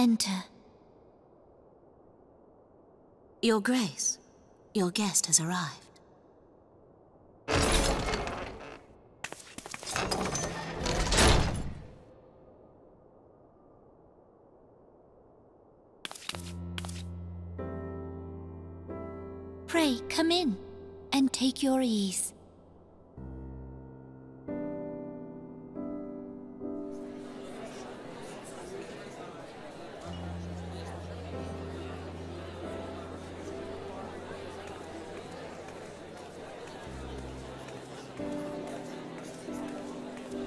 Enter. Your Grace, your guest has arrived. Pray, come in, and take your ease.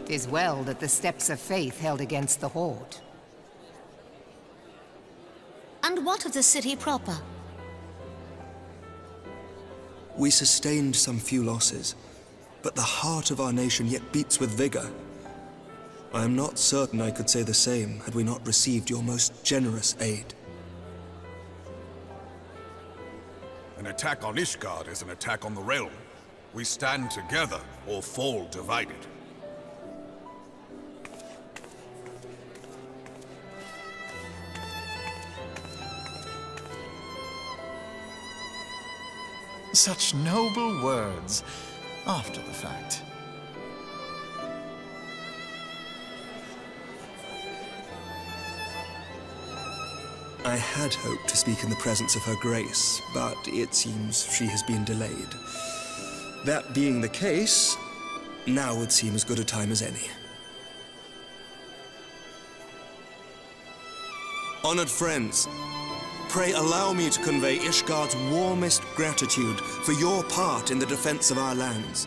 "'Tis well that the steps of faith held against the Horde." And what of the city proper? We sustained some few losses, but the heart of our nation yet beats with vigor. I am not certain I could say the same had we not received your most generous aid. An attack on Ishgard is an attack on the realm. We stand together or fall divided. Such noble words, after the fact. I had hoped to speak in the presence of Her Grace, but it seems she has been delayed. That being the case, now would seem as good a time as any. Honored friends, pray allow me to convey Ishgard's warmest gratitude for your part in the defense of our lands.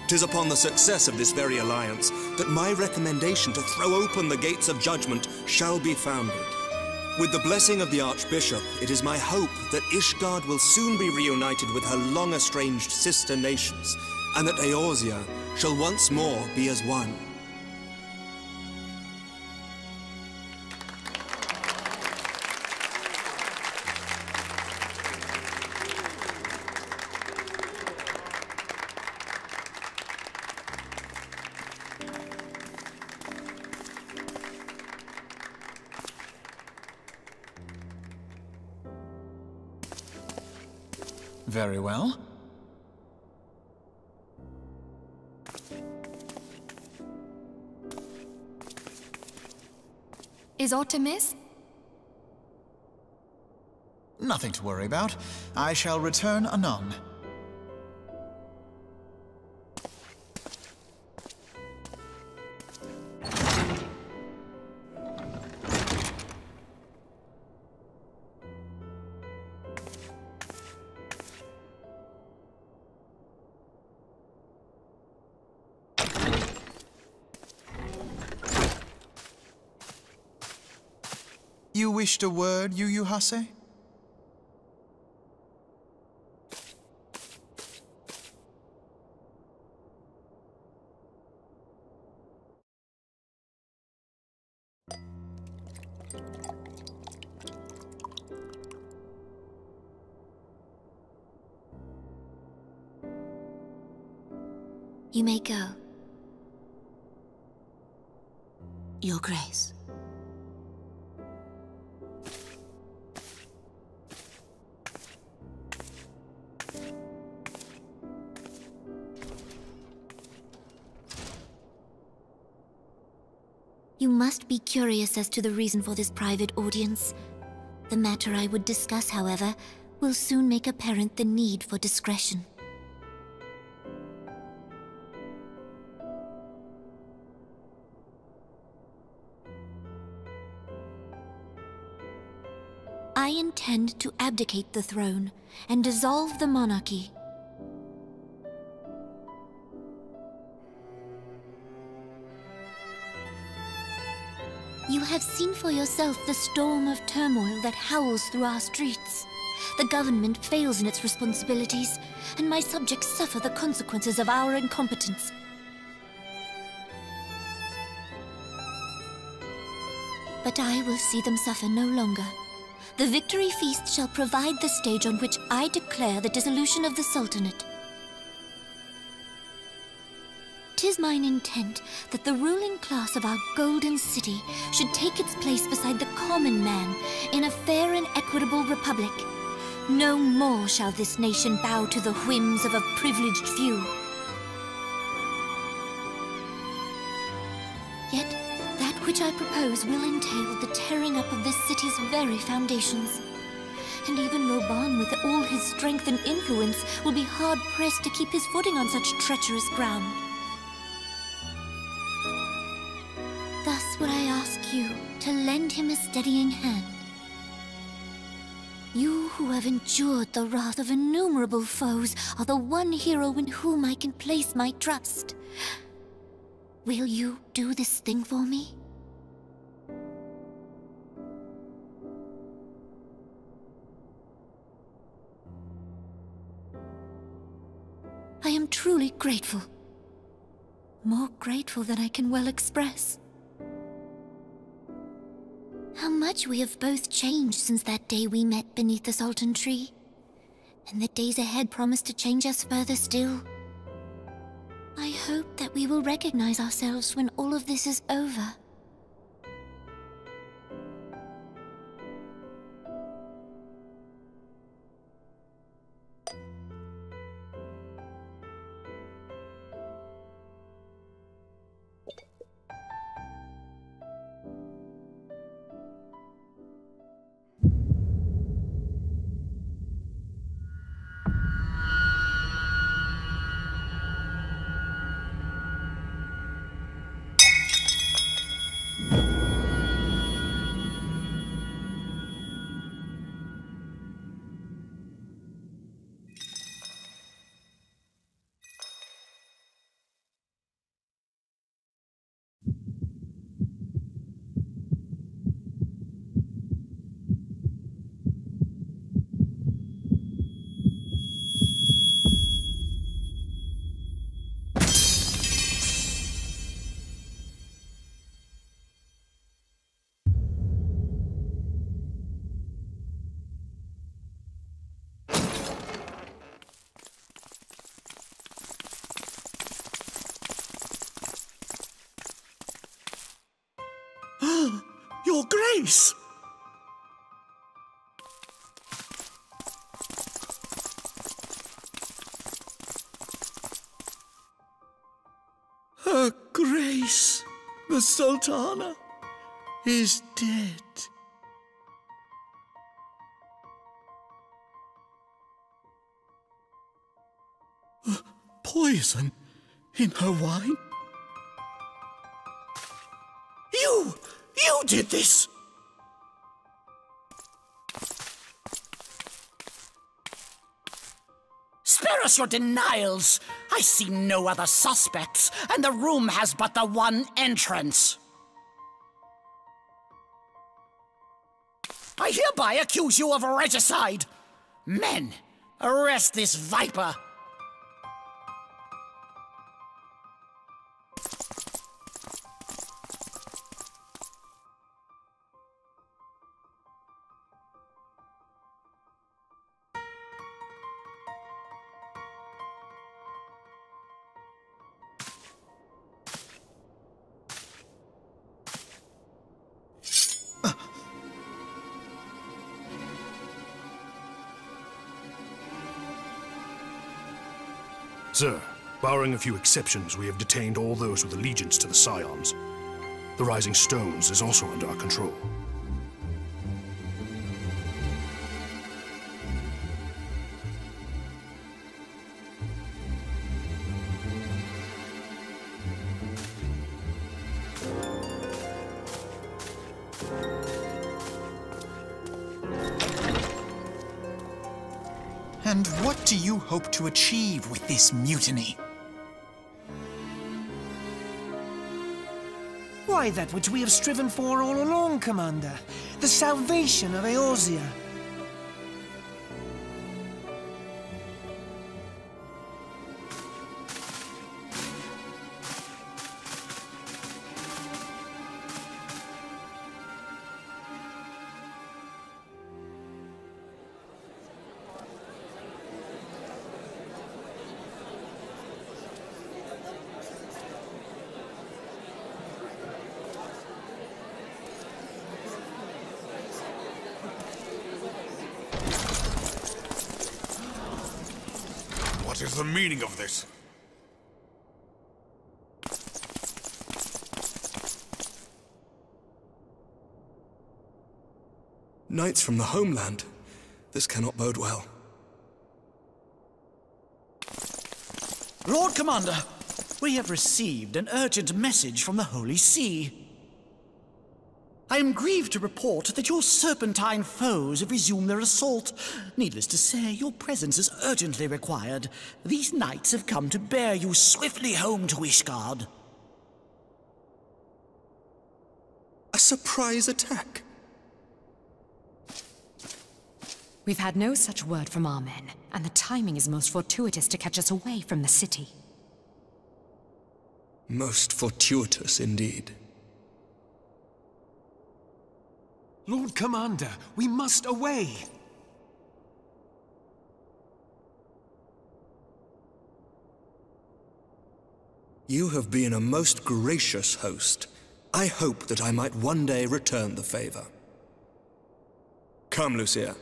"'Tis upon the success of this very alliance that my recommendation to throw open the gates of judgment shall be founded. With the blessing of the Archbishop, it is my hope that Ishgard will soon be reunited with her long-estranged sister nations, and that Eorzea shall once more be as one." Very well. Is aught amiss? Nothing to worry about. I shall return anon. You wished a word, Yu Hase? You may go. Your Grace. You must be curious as to the reason for this private audience. The matter I would discuss, however, will soon make apparent the need for discretion. I intend to abdicate the throne and dissolve the monarchy. You have seen for yourself the storm of turmoil that howls through our streets. The government fails in its responsibilities, and my subjects suffer the consequences of our incompetence. But I will see them suffer no longer. The victory feast shall provide the stage on which I declare the dissolution of the Sultanate. is mine intent that the ruling class of our golden city should take its place beside the common man in a fair and equitable republic. No more shall this nation bow to the whims of a privileged few. Yet, that which I propose will entail the tearing up of this city's very foundations. And even Roban, with all his strength and influence, will be hard-pressed to keep his footing on such treacherous ground. Thus would I ask you to lend him a steadying hand. You who have endured the wrath of innumerable foes are the one hero in whom I can place my trust. Will you do this thing for me? I am truly grateful. More grateful than I can well express. How much we have both changed since that day we met beneath the Sultan tree. And the days ahead promise to change us further still. I hope that we will recognize ourselves when all of this is over. Your Grace! Her Grace, the Sultana, is dead. Poison in her wine? You did this! Spare us your denials! I see no other suspects, and the room has but the one entrance. I hereby accuse you of regicide! Men, arrest this viper! Sir, barring a few exceptions, we have detained all those with allegiance to the Scions. The Rising Stones is also under our control. And what do you hope to achieve with this mutiny? Why, that which we have striven for all along, Commander. The salvation of Eorzea. the meaning of this? Knights from the homeland. This cannot bode well. Lord Commander, we have received an urgent message from the Holy See. I am grieved to report that your serpentine foes have resumed their assault. Needless to say, your presence is urgently required. These knights have come to bear you swiftly home to Ishgard. A surprise attack? We've had no such word from our men, and the timing is most fortuitous to catch us away from the city. Most fortuitous indeed. Lord Commander, we must away! You have been a most gracious host. I hope that I might one day return the favor. Come, Lucia.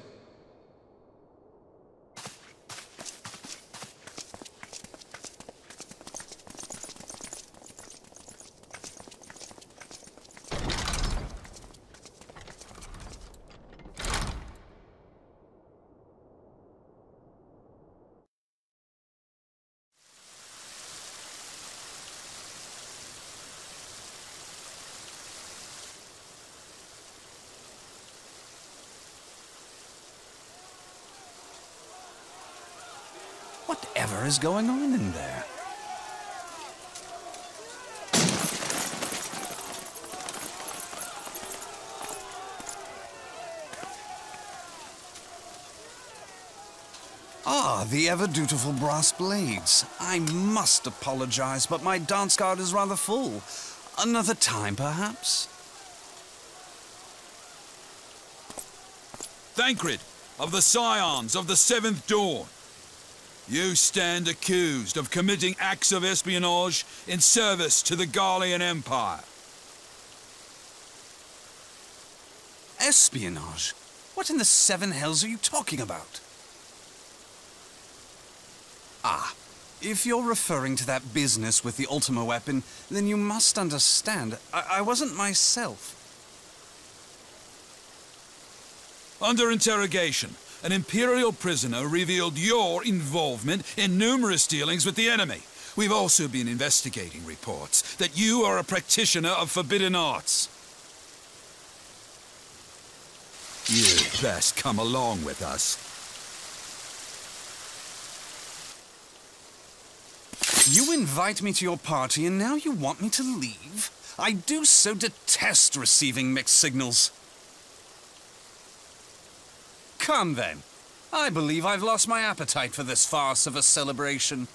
Whatever is going on in there? Ah, the ever-dutiful brass blades. I must apologize, but my dance card is rather full. Another time, perhaps? Thancred, of the Scions of the 7th Dawn. You stand accused of committing acts of espionage in service to the Garlean Empire. Espionage? What in the seven hells are you talking about? Ah, if you're referring to that business with the Ultima weapon, then you must understand, I wasn't myself. Under interrogation, an Imperial prisoner revealed your involvement in numerous dealings with the enemy. We've also been investigating reports that you are a practitioner of forbidden arts. You'd best come along with us. You invite me to your party and now you want me to leave? I do so detest receiving mixed signals. Come then. I believe I've lost my appetite for this farce of a celebration.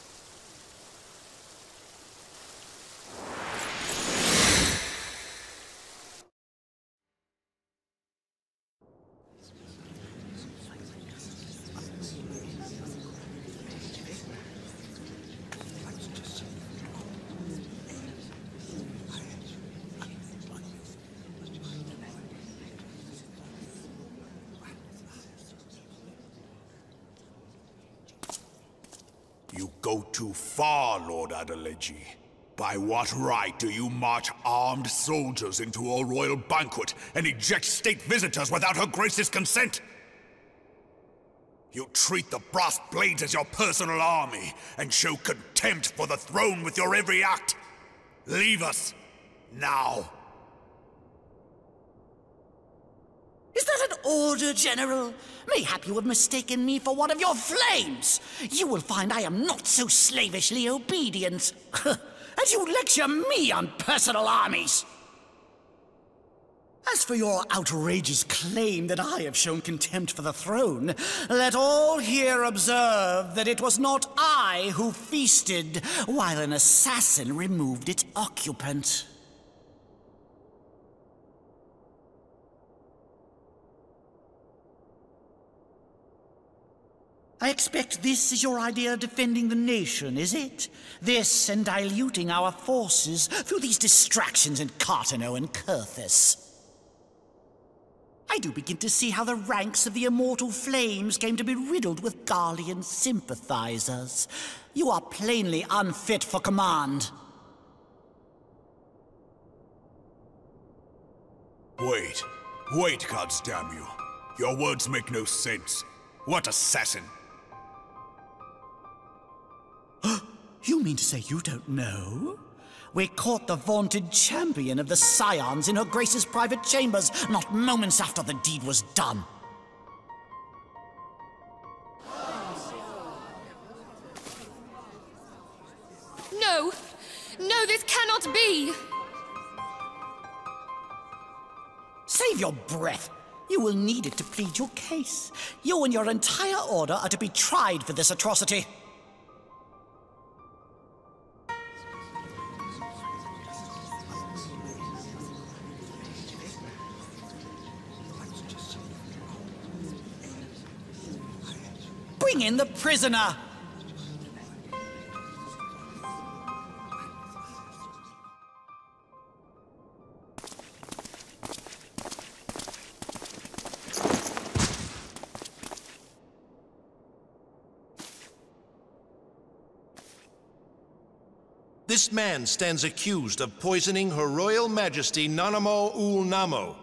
You go too far, Lord Adeleji. By what right do you march armed soldiers into a royal banquet and eject state visitors without her grace's consent? You treat the brass blades as your personal army and show contempt for the throne with your every act. Leave us, now. Is that an order, General? Mayhap you have mistaken me for one of your flames. You will find I am not so slavishly obedient. As you lecture me on personal armies. As for your outrageous claim that I have shown contempt for the throne, let all here observe that it was not I who feasted while an assassin removed its occupant. I expect this is your idea of defending the nation, is it? This and diluting our forces through these distractions in Cartano and Kurthus. I do begin to see how the ranks of the immortal flames came to be riddled with Garlean sympathizers. You are plainly unfit for command. Wait, goddamn you. Your words make no sense. What assassin? You mean to say you don't know? We caught the vaunted champion of the Scions in her Grace's private chambers, not moments after the deed was done. No! No, this cannot be! Save your breath. You will need it to plead your case. You and your entire order are to be tried for this atrocity. Bring in the prisoner! This man stands accused of poisoning Her Royal Majesty Nanamo Ul Namo,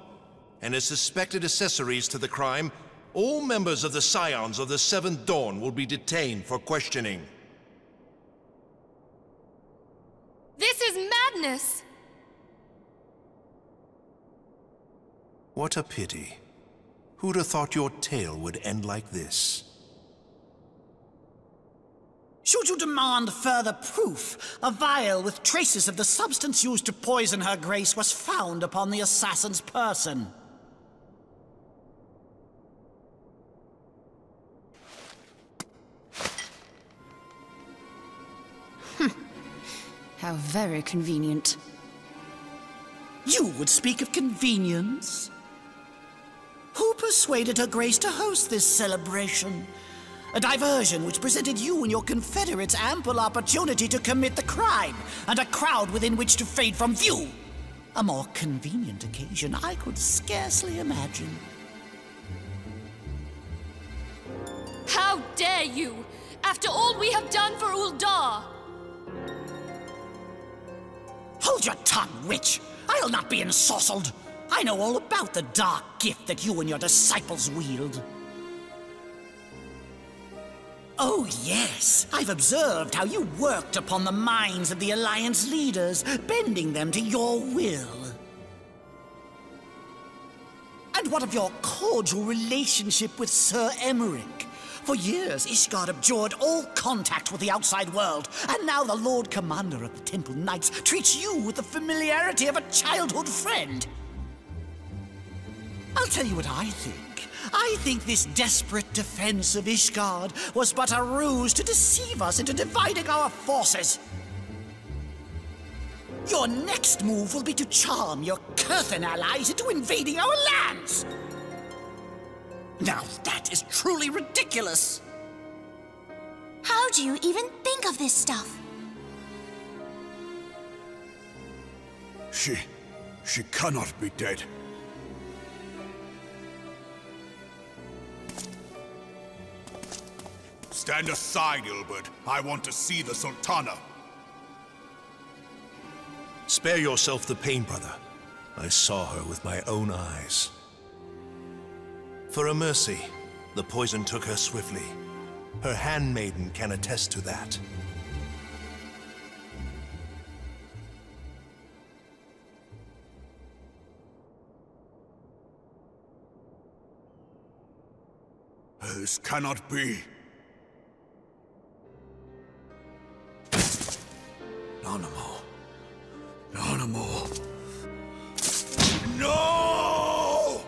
and as suspected accessories to the crime, all members of the Scions of the Seventh Dawn will be detained for questioning. This is madness! What a pity. Who'd have thought your tale would end like this? Should you demand further proof, a vial with traces of the substance used to poison Her Grace was found upon the assassin's person. How very convenient. You would speak of convenience? Who persuaded Her Grace to host this celebration? A diversion which presented you and your confederates ample opportunity to commit the crime, and a crowd within which to fade from view. A more convenient occasion I could scarcely imagine. How dare you! After all we have done for Uldar! Hold your tongue, witch! I'll not be ensorcelled! I know all about the dark gift that you and your disciples wield. Oh, yes. I've observed how you worked upon the minds of the Alliance leaders, bending them to your will. And what of your cordial relationship with Sir Emmerich? For years, Ishgard abjured all contact with the outside world, and now the Lord Commander of the Temple Knights treats you with the familiarity of a childhood friend. I'll tell you what I think. I think this desperate defense of Ishgard was but a ruse to deceive us into dividing our forces. Your next move will be to charm your Kurthan allies into invading our lands. Now that is truly ridiculous. How do you even think of this stuff? She cannot be dead. Stand aside, Ilbert. I want to see the Sultana. Spare yourself the pain, brother. I saw her with my own eyes. For a mercy, the poison took her swiftly. Her handmaiden can attest to that. This cannot be. Nanamo. Nanamo. No!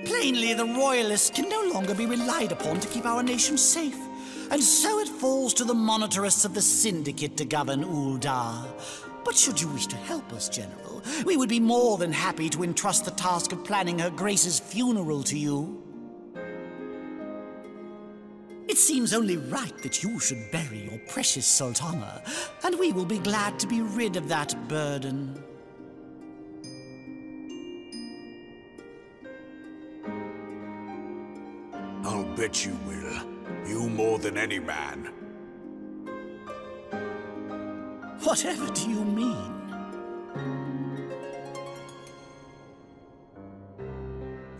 Plainly, the Royalists can no longer be relied upon to keep our nation safe. and so it falls to the monitorists of the Syndicate to govern Uldar. But should you wish to help us, General, we would be more than happy to entrust the task of planning Her Grace's funeral to you. It seems only right that you should bury your precious Sultana, and we will be glad to be rid of that burden. I'll bet you will. You more than any man. Whatever do you mean?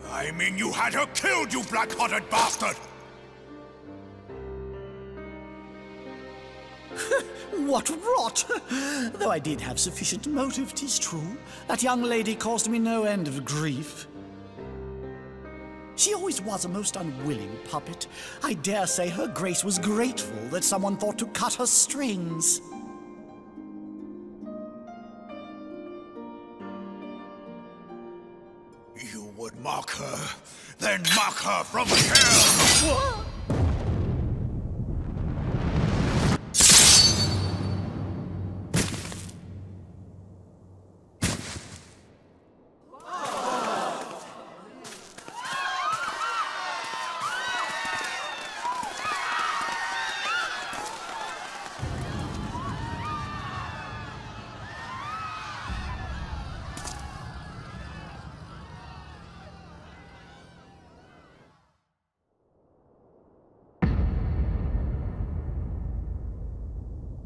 I mean you had her killed, you black-hearted bastard! What rot! Though I did have sufficient motive, 'tis true. That young lady caused me no end of grief. She always was a most unwilling puppet. I dare say Her Grace was grateful that someone thought to cut her strings. You would mock her, then mock her from hell! What?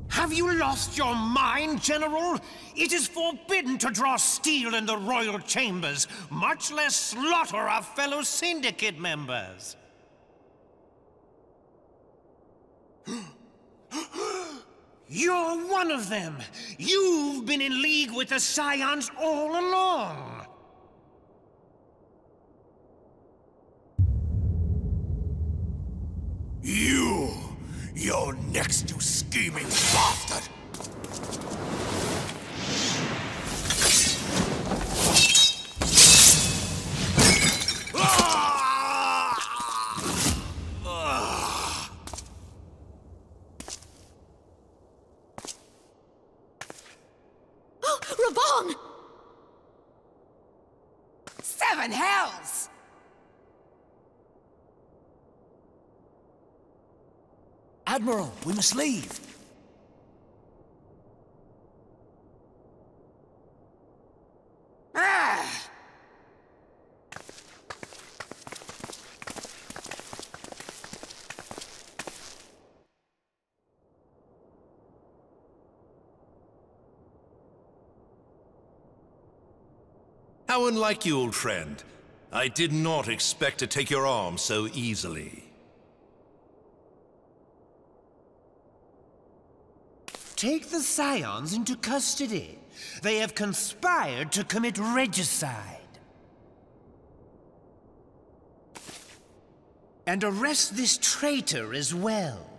Have you lost your mind, General? It is forbidden to draw steel in the royal chambers, much less slaughter our fellow Syndicate members. You're one of them. You've been in league with the Scions all along. You're next, you scheming bastard! Oh, Raban! 7 hells! Admiral, we must leave. How unlike you, old friend. I did not expect to take your arm so easily. Take the Scions into custody. They have conspired to commit regicide. And arrest this traitor as well.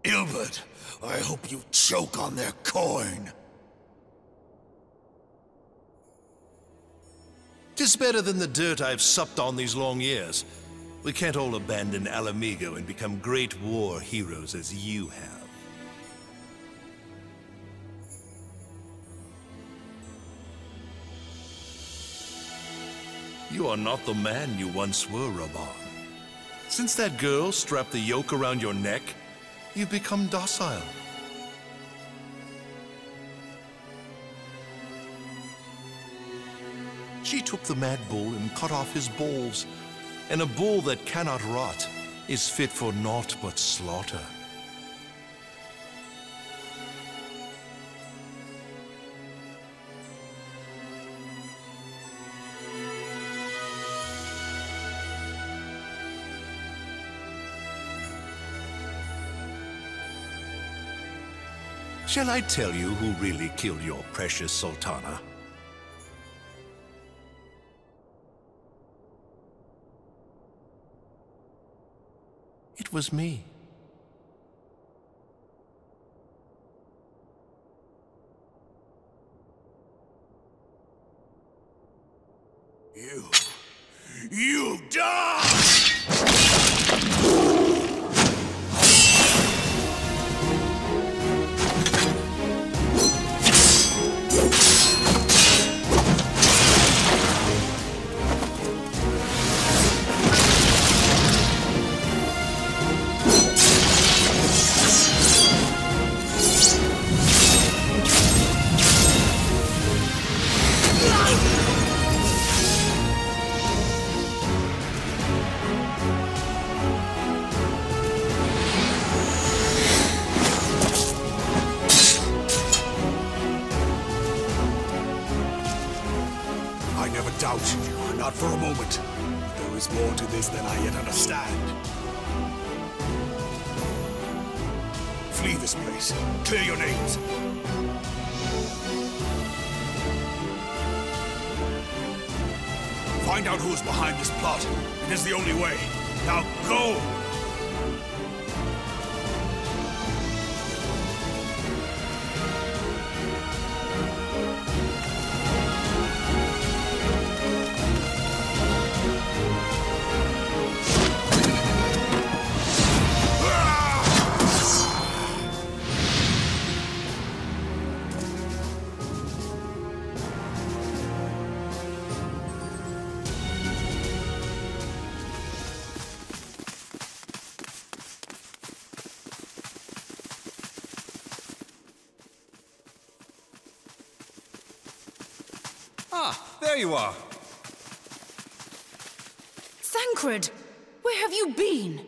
Ilbert, I hope you choke on their coin. 'Tis better than the dirt I've supped on these long years. We can't all abandon Alamigo and become great war heroes as you have. You are not the man you once were, Raban. Since that girl strapped the yoke around your neck, you've become docile. She took the mad bull and cut off his balls, and a bull that cannot rot is fit for naught but slaughter. Shall I tell you who really killed your precious Sultana? It was me. You die! Doubted you, not for a moment. There is more to this than I yet understand. Flee this place. Clear your names. Find out who is behind this plot. It is the only way. Now go! Ah, there you are. Thancred, where have you been?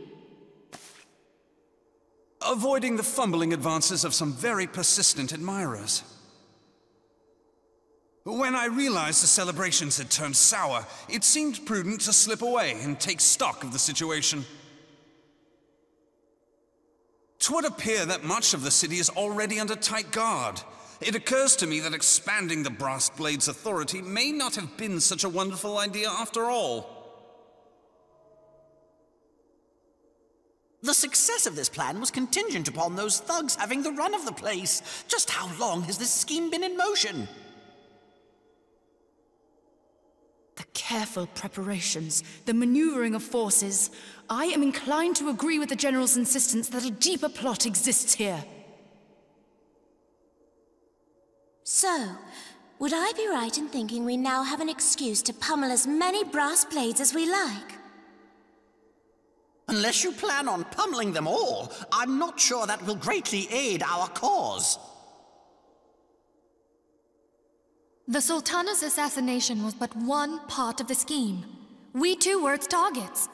Avoiding the fumbling advances of some very persistent admirers. When I realized the celebrations had turned sour, it seemed prudent to slip away and take stock of the situation. 'Twould appear that much of the city is already under tight guard. It occurs to me that expanding the Brass Blade's authority may not have been such a wonderful idea after all. The success of this plan was contingent upon those thugs having the run of the place. Just how long has this scheme been in motion? The careful preparations, the maneuvering of forces. I am inclined to agree with the General's insistence that a deeper plot exists here. So, would I be right in thinking we now have an excuse to pummel as many brass blades as we like? Unless you plan on pummeling them all, I'm not sure that will greatly aid our cause. The Sultana's assassination was but one part of the scheme. We too were its targets.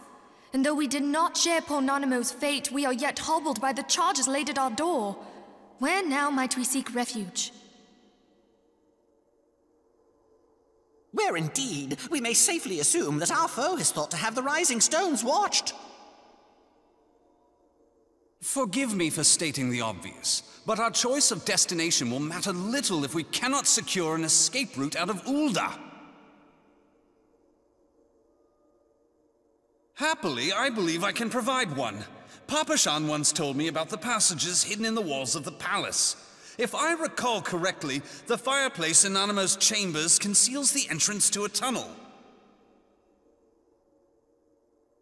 And though we did not share poor Nanamo's fate, we are yet hobbled by the charges laid at our door. Where now might we seek refuge? Where indeed, we may safely assume that our foe is thought to have the Rising Stones watched. Forgive me for stating the obvious, but our choice of destination will matter little if we cannot secure an escape route out of Ul'dah. Happily, I believe I can provide one. Papa Shan once told me about the passages hidden in the walls of the palace. If I recall correctly, the fireplace in Nanamo's chambers conceals the entrance to a tunnel.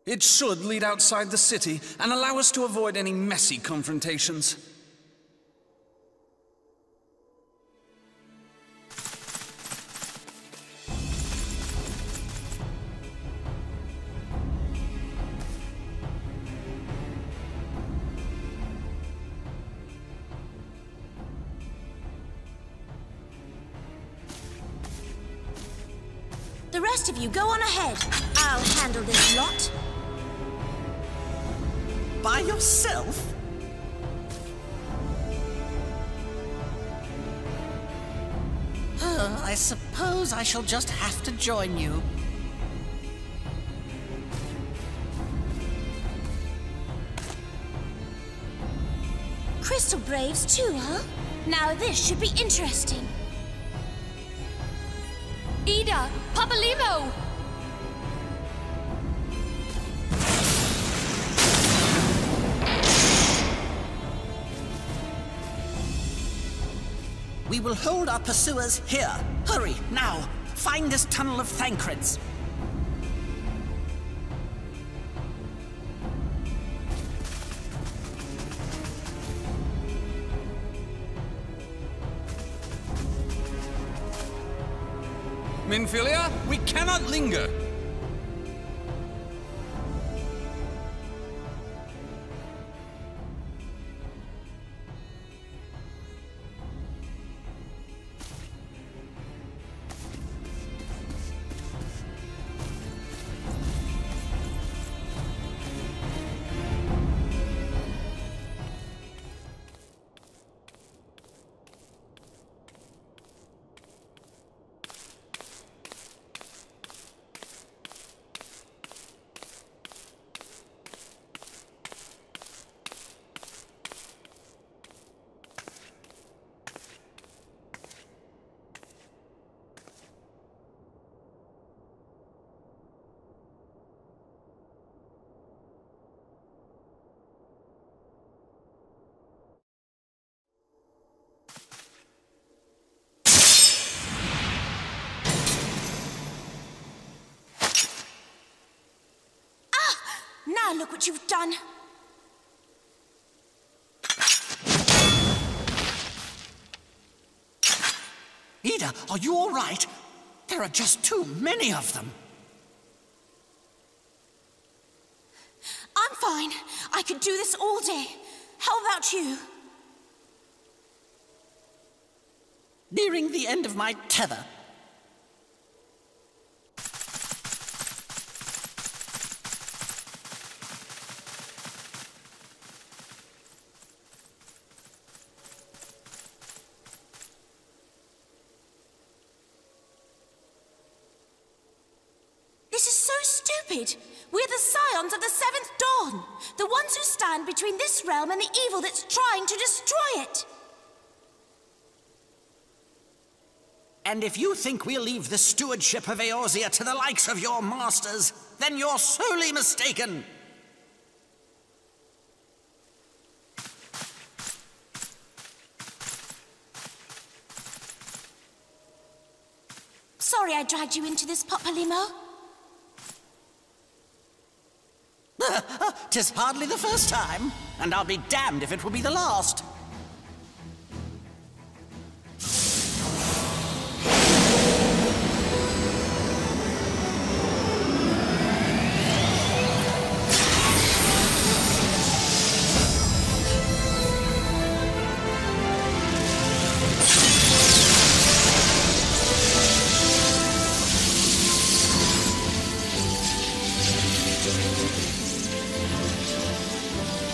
It should lead outside the city and allow us to avoid any messy confrontations. The rest of you go on ahead. I'll handle this lot. By yourself? I suppose I shall just have to join you. Crystal Braves too, huh? Now this should be interesting. Ida! Papalimo! We will hold our pursuers here. Hurry, now! Find this tunnel of Thancred's. Minfilia, we cannot linger. Now look what you've done. Ida, are you all right? There are just too many of them. I'm fine. I could do this all day. How about you? Nearing the end of my tether. This is so stupid. We're the scions of the Seventh Dawn. The ones who stand between this realm and the evil that's trying to destroy it. And if you think we'll leave the stewardship of Eorzea to the likes of your masters, then you're sorely mistaken. Sorry I dragged you into this, Papalymo. 'Tis hardly the first time, and I'll be damned if it will be the last.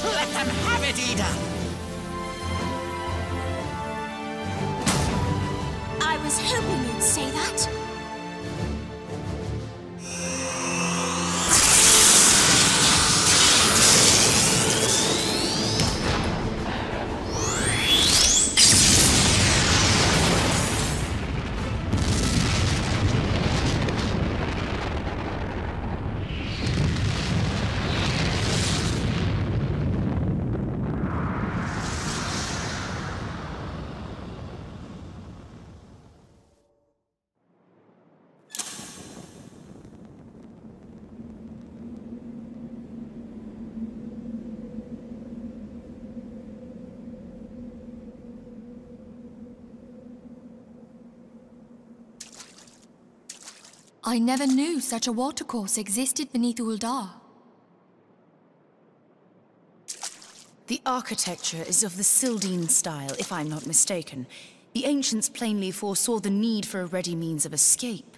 Let them have it, Ida! I was hoping you'd say that. I never knew such a watercourse existed beneath Uldar. The architecture is of the Sildine style, if I'm not mistaken. The ancients plainly foresaw the need for a ready means of escape.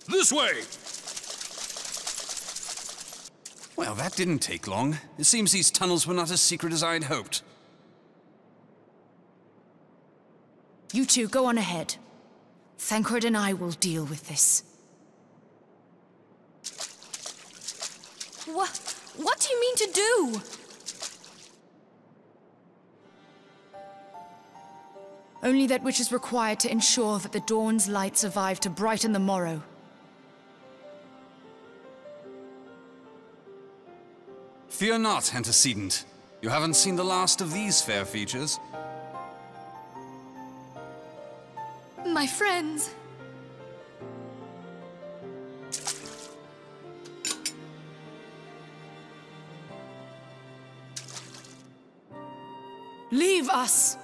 This way! Well, that didn't take long. It seems these tunnels were not as secret as I'd hoped. You two, go on ahead. Thancred and I will deal with this. What do you mean to do? Only that which is required to ensure that the dawn's light survive to brighten the morrow. Fear not, antecedent. You haven't seen the last of these fair features. My friends. Leave us!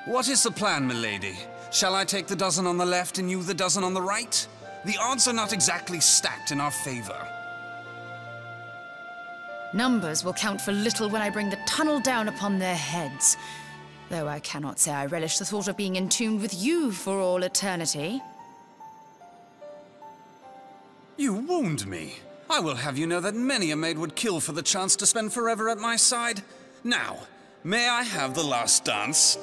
What is the plan, milady? Shall I take the dozen on the left and you the dozen on the right? The odds are not exactly stacked in our favor. Numbers will count for little when I bring the tunnel down upon their heads. Though I cannot say I relish the thought of being entombed with you for all eternity. You wound me. I will have you know that many a maid would kill for the chance to spend forever at my side. Now, may I have the last dance?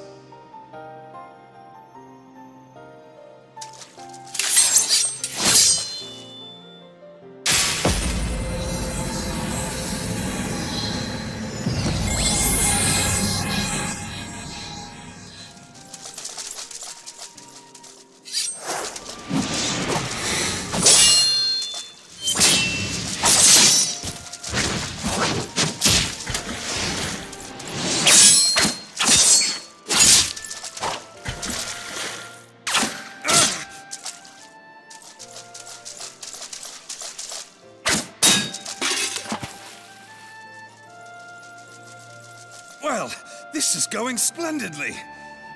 Well, this is going splendidly.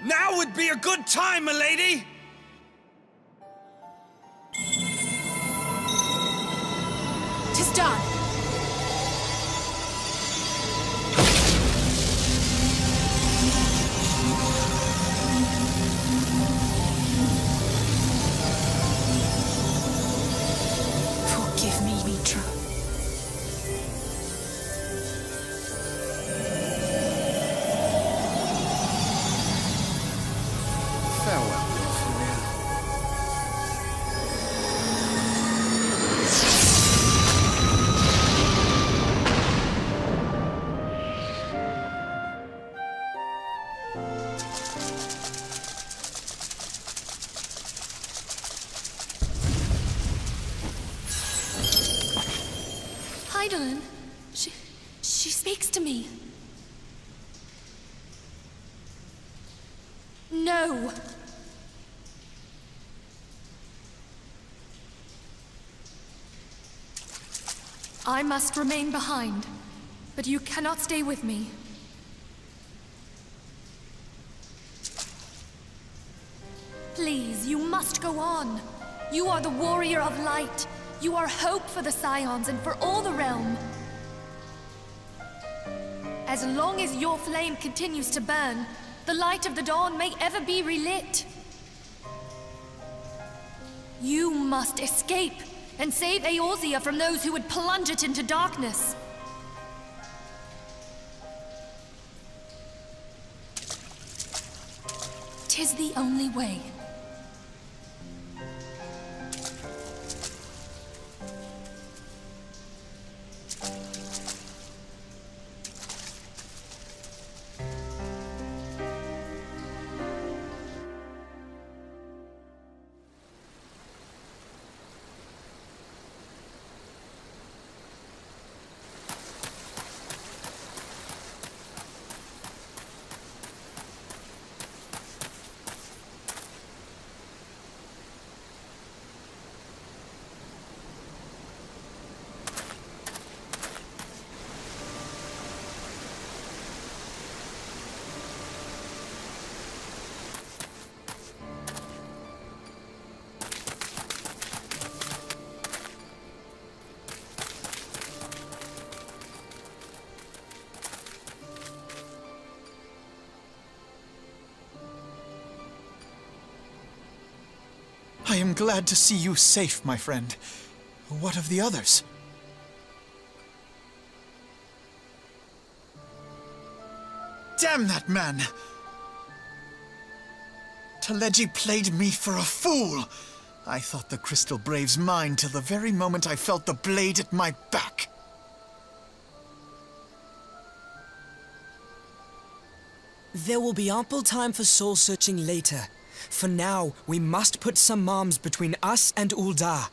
Now would be a good time, milady! "'Tis done. Forgive me, Mitra. Farewell, Ophelia. Heidelin, she speaks to me. No. I must remain behind, but you cannot stay with me. Please, you must go on. You are the warrior of light. You are hope for the Scions and for all the realm. As long as your flame continues to burn, the light of the dawn may ever be relit. You must escape and save Eorzea from those who would plunge it into darkness. 'Tis the only way. I am glad to see you safe, my friend. What of the others? Damn that man! Taleji played me for a fool! I thought the Crystal Brave's mine till the very moment I felt the blade at my back. There will be ample time for soul-searching later. For now, we must put some arms between us and Ul'dah.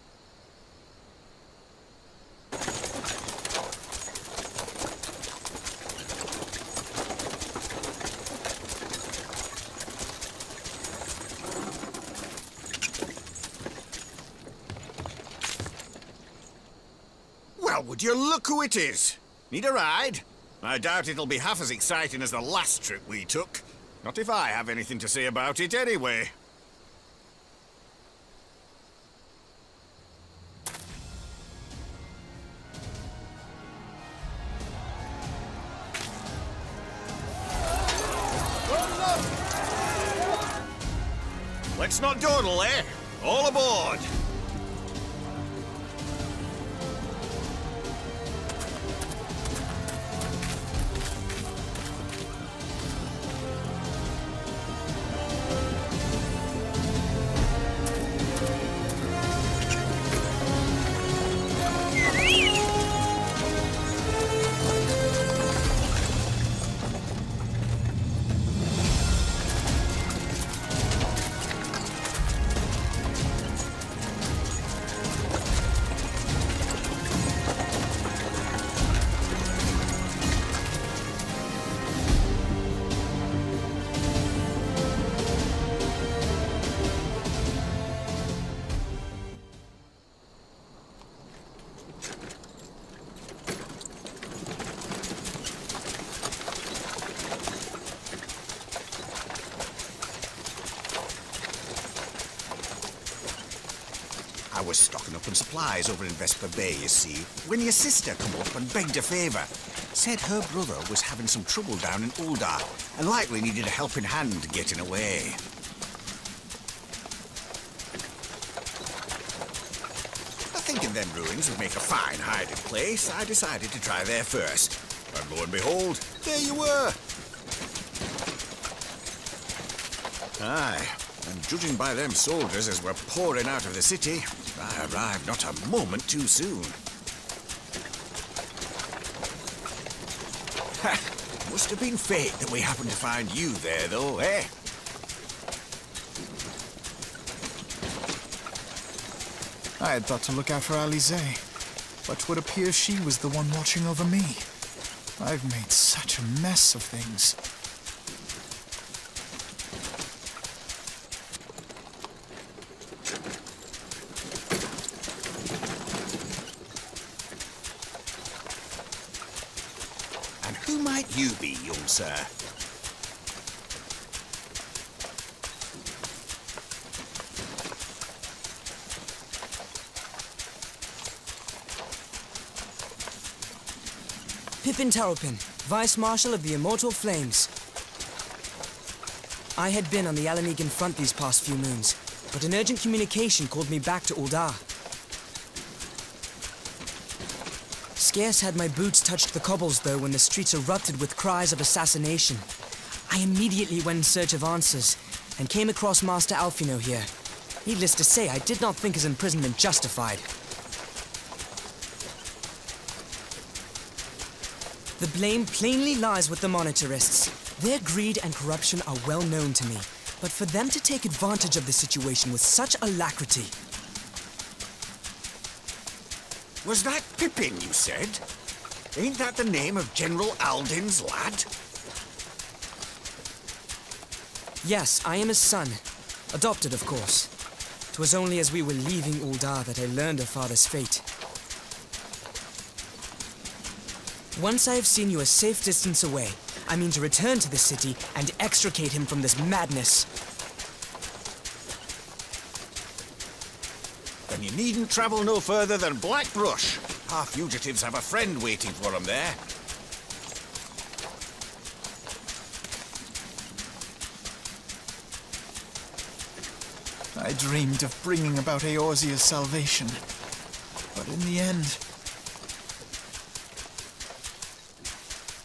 Well, would you look who it is? Need a ride? I doubt it'll be half as exciting as the last trip we took. Not if I have anything to say about it anyway. Let's not dawdle, eh? All aboard! I was stocking up on supplies over in Vesper Bay, you see, when your sister come up and begged a favour. Said her brother was having some trouble down in Ul'dah and likely needed a helping hand getting away. Thinking them ruins would make a fine hiding place, I decided to try there first. And lo and behold, there you were. Aye, and judging by them soldiers as were pouring out of the city, I arrived not a moment too soon. Ha! Must have been fate that we happened to find you there, though, eh? I had thought to look out for Alize, but 'twould appear she was the one watching over me. I've made such a mess of things. And who might you be, young sir? Pippin Taropin, Vice Marshal of the Immortal Flames. I had been on the Alamegan front these past few moons, but an urgent communication called me back to Ul'dah. Scarce had my boots touched the cobbles, though, when the streets erupted with cries of assassination. I immediately went in search of answers, and came across Master Alfino here. Needless to say, I did not think his imprisonment justified. The blame plainly lies with the monetarists. Their greed and corruption are well known to me, but for them to take advantage of the situation with such alacrity... Was that Pippin, you said? Ain't that the name of General Alden's lad? Yes, I am his son. Adopted, of course. 'Twas only as we were leaving Ul'dah that I learned of father's fate. Once I have seen you a safe distance away, I mean to return to the city and extricate him from this madness. Then you needn't travel no further than Blackbrush. Our fugitives have a friend waiting for them there. I dreamed of bringing about Eorzea's salvation, but in the end,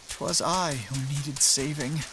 'twas I who needed saving.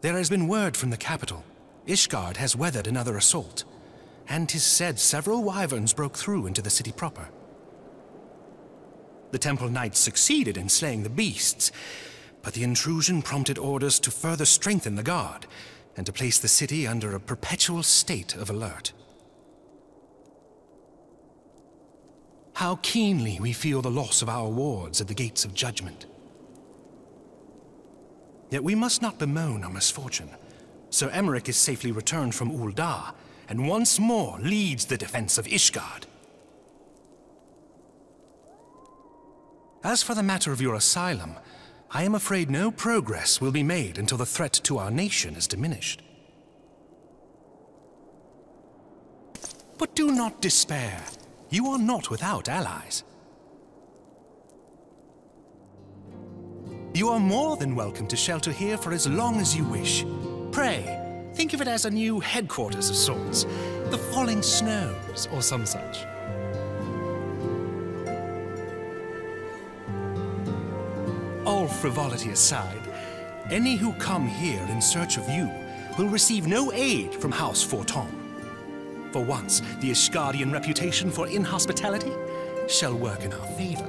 There has been word from the capital. Ishgard has weathered another assault, and 'tis said several wyverns broke through into the city proper. The Temple Knights succeeded in slaying the beasts, but the intrusion prompted orders to further strengthen the guard and to place the city under a perpetual state of alert. How keenly we feel the loss of our wards at the gates of judgment. Yet we must not bemoan our misfortune. Sir Emmerich is safely returned from Ul'dah, and once more leads the defense of Ishgard. As for the matter of your asylum, I am afraid no progress will be made until the threat to our nation is diminished. But do not despair. You are not without allies. You are more than welcome to shelter here for as long as you wish. Pray, think of it as a new headquarters of sorts. The Falling Snows, or some such. All frivolity aside, any who come here in search of you will receive no aid from House Forton. For once, the Ishgardian reputation for inhospitality shall work in our favor.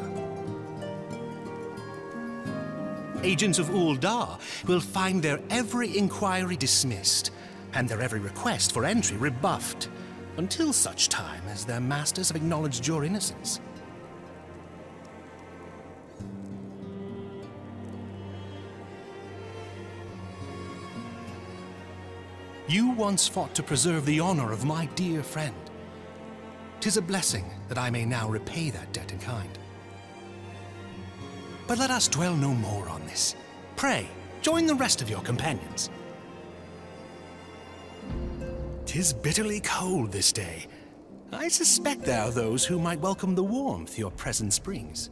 Agents of Ul'dah will find their every inquiry dismissed, and their every request for entry rebuffed, until such time as their masters have acknowledged your innocence. You once fought to preserve the honor of my dear friend. 'Tis a blessing that I may now repay that debt in kind. But let us dwell no more on this. Pray, join the rest of your companions. 'Tis bitterly cold this day. I suspect there are those who might welcome the warmth your presence brings.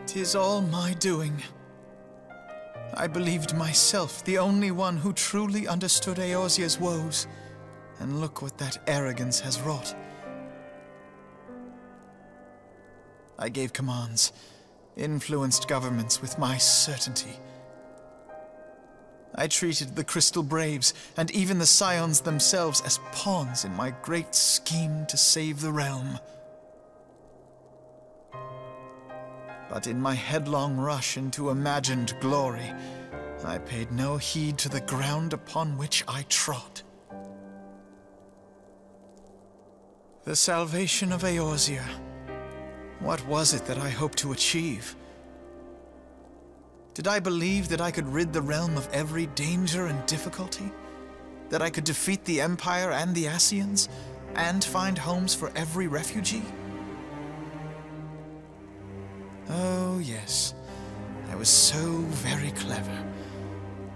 "'Tis all my doing. I believed myself the only one who truly understood Eorzea's woes, and look what that arrogance has wrought. I gave commands, influenced governments with my certainty. I treated the Crystal Braves and even the Scions themselves as pawns in my great scheme to save the realm. But in my headlong rush into imagined glory, I paid no heed to the ground upon which I trod. The salvation of Eorzea. What was it that I hoped to achieve? Did I believe that I could rid the realm of every danger and difficulty? That I could defeat the Empire and the Ascians, and find homes for every refugee? Oh, yes. I was so very clever.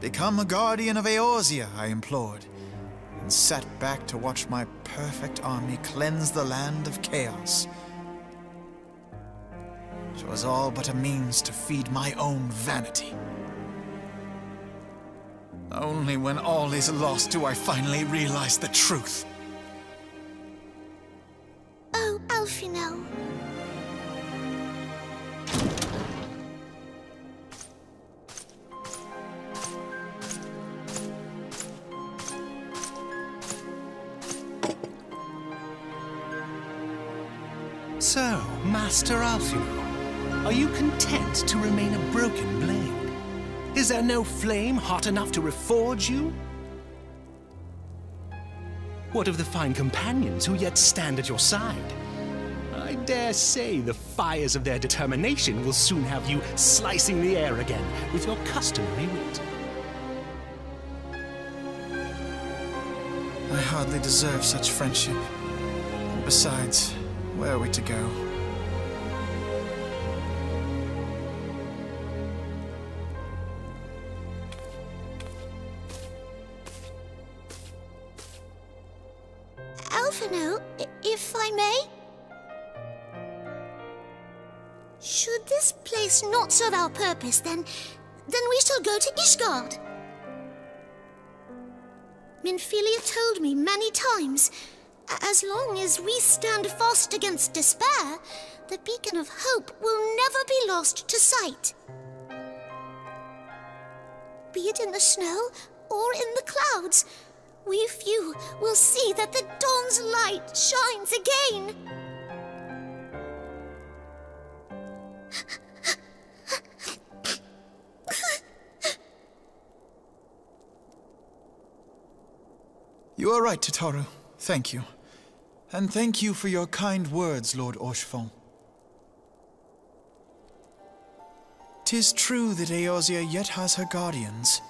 Become a guardian of Eorzea, I implored, and sat back to watch my perfect army cleanse the land of chaos. 'Twas all but a means to feed my own vanity. Only when all is lost do I finally realize the truth. Oh, Alphino. So, Master Alphino, are you content to remain a broken blade? Is there no flame hot enough to reforge you? What of the fine companions who yet stand at your side? I dare say the fires of their determination will soon have you slicing the air again with your customary wit. I hardly deserve such friendship. And besides, where are we to go? Alphino, if I may? Should this place not serve our purpose, then we shall go to Ishgard. Minfilia told me many times, as long as we stand fast against despair, the beacon of hope will never be lost to sight. Be it in the snow or in the clouds, we few will see that the dawn's light shines again. You are right, Tataru. Thank you. And thank you for your kind words, Lord Orchefon. 'Tis true that Eorzea yet has her guardians.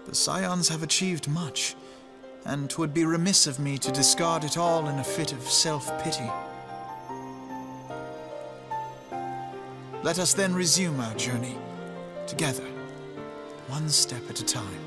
The Scions have achieved much, and 'twould be remiss of me to discard it all in a fit of self-pity. Let us then resume our journey, together, one step at a time.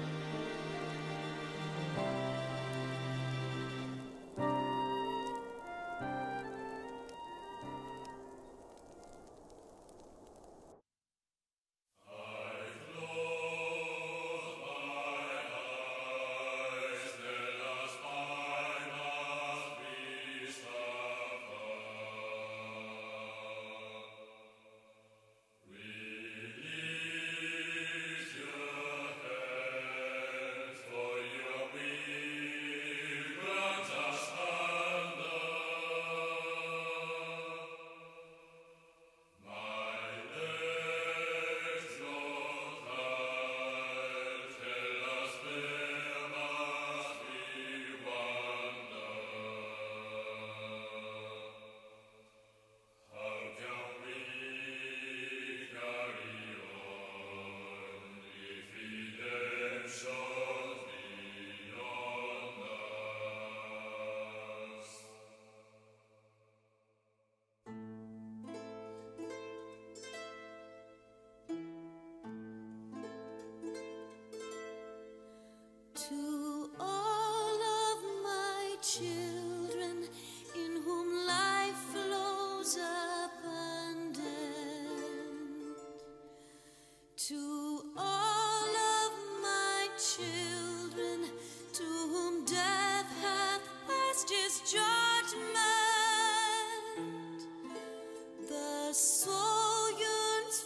To all of my children, in whom life flows abundant, to all of my children, to whom death hath passed his judgment, the soul yearns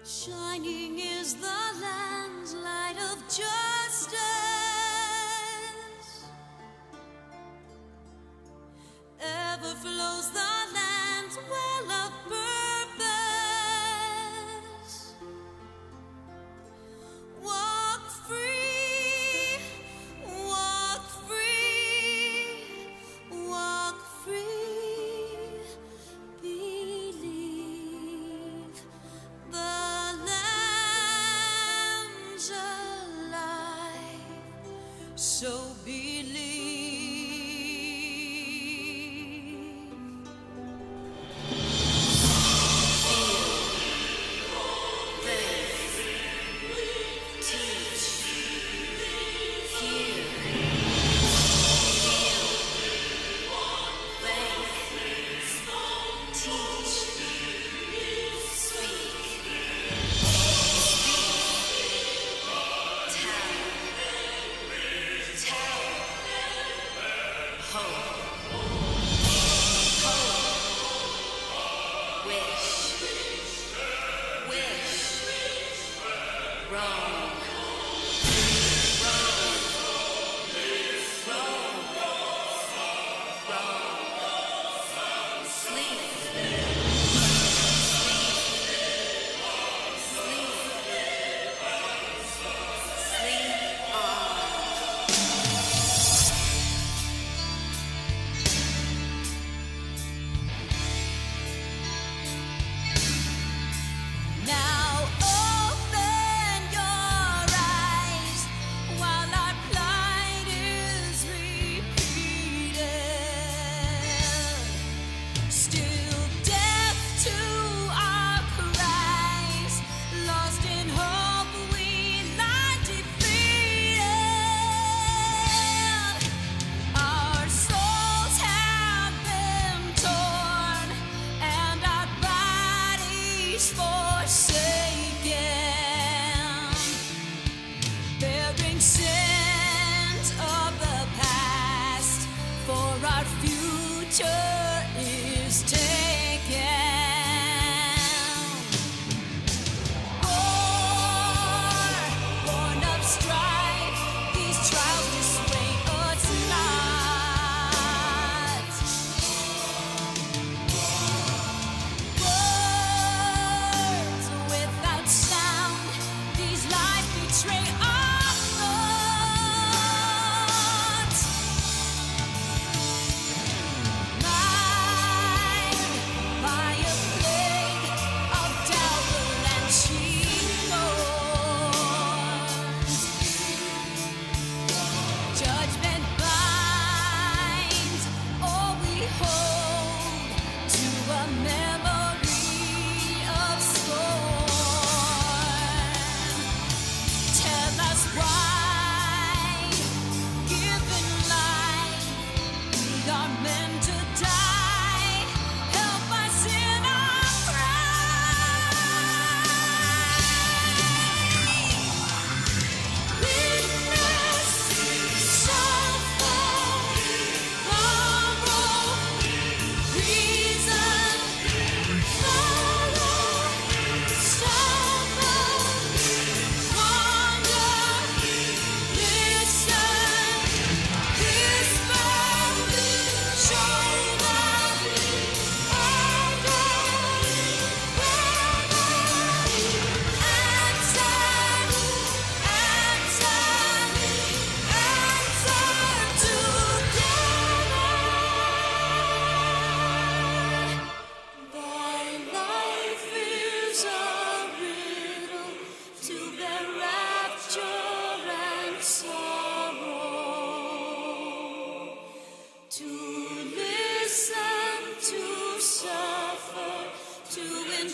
Shining is the land's light of justice. Ever flows the land's well of purpose. Walk free, walk free, walk free. Believe the lamb's alive. So believe.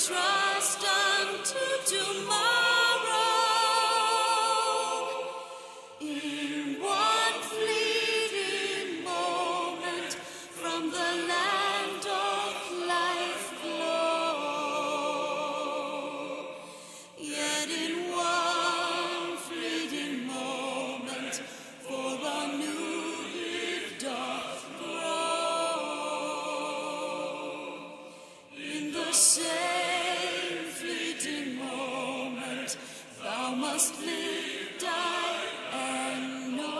trust unto tomorrow. In one fleeting moment from the land of life glow. Yet in one fleeting moment for a new it doth grow. In the same fleeting moment must live, die, and know.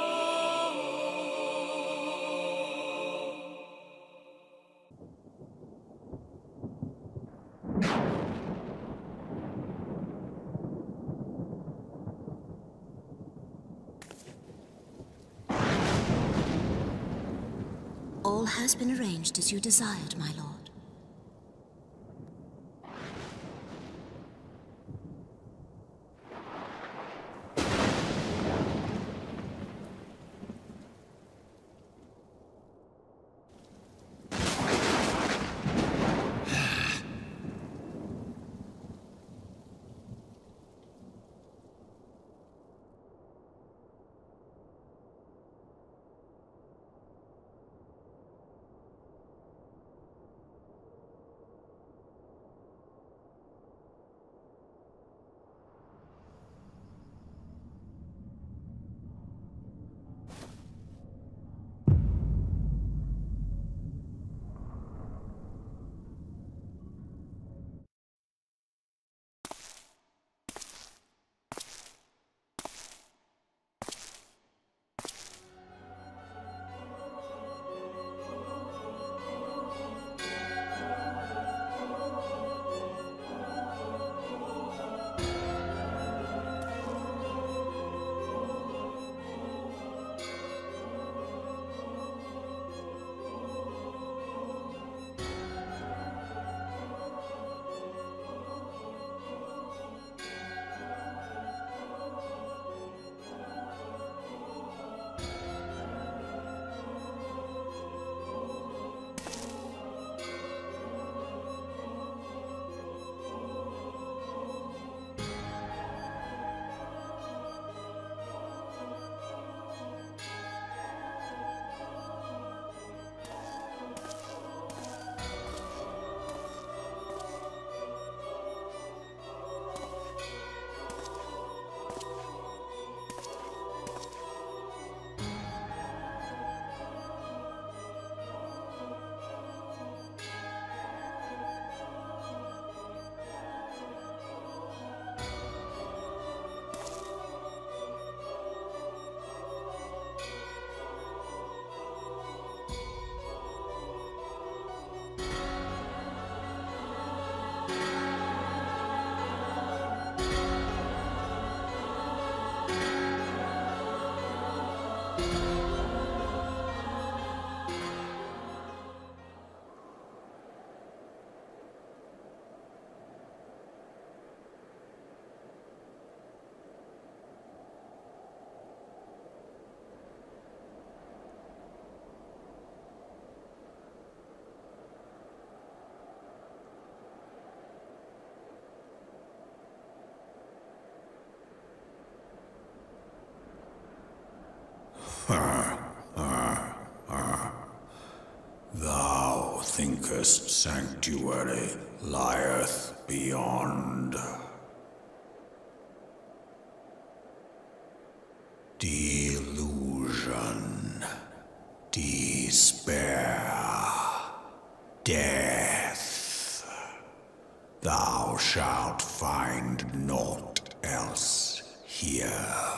All has been arranged as you desired, my lord. Thou thinkest sanctuary lieth beyond. Delusion, despair, death. Thou shalt find naught else here.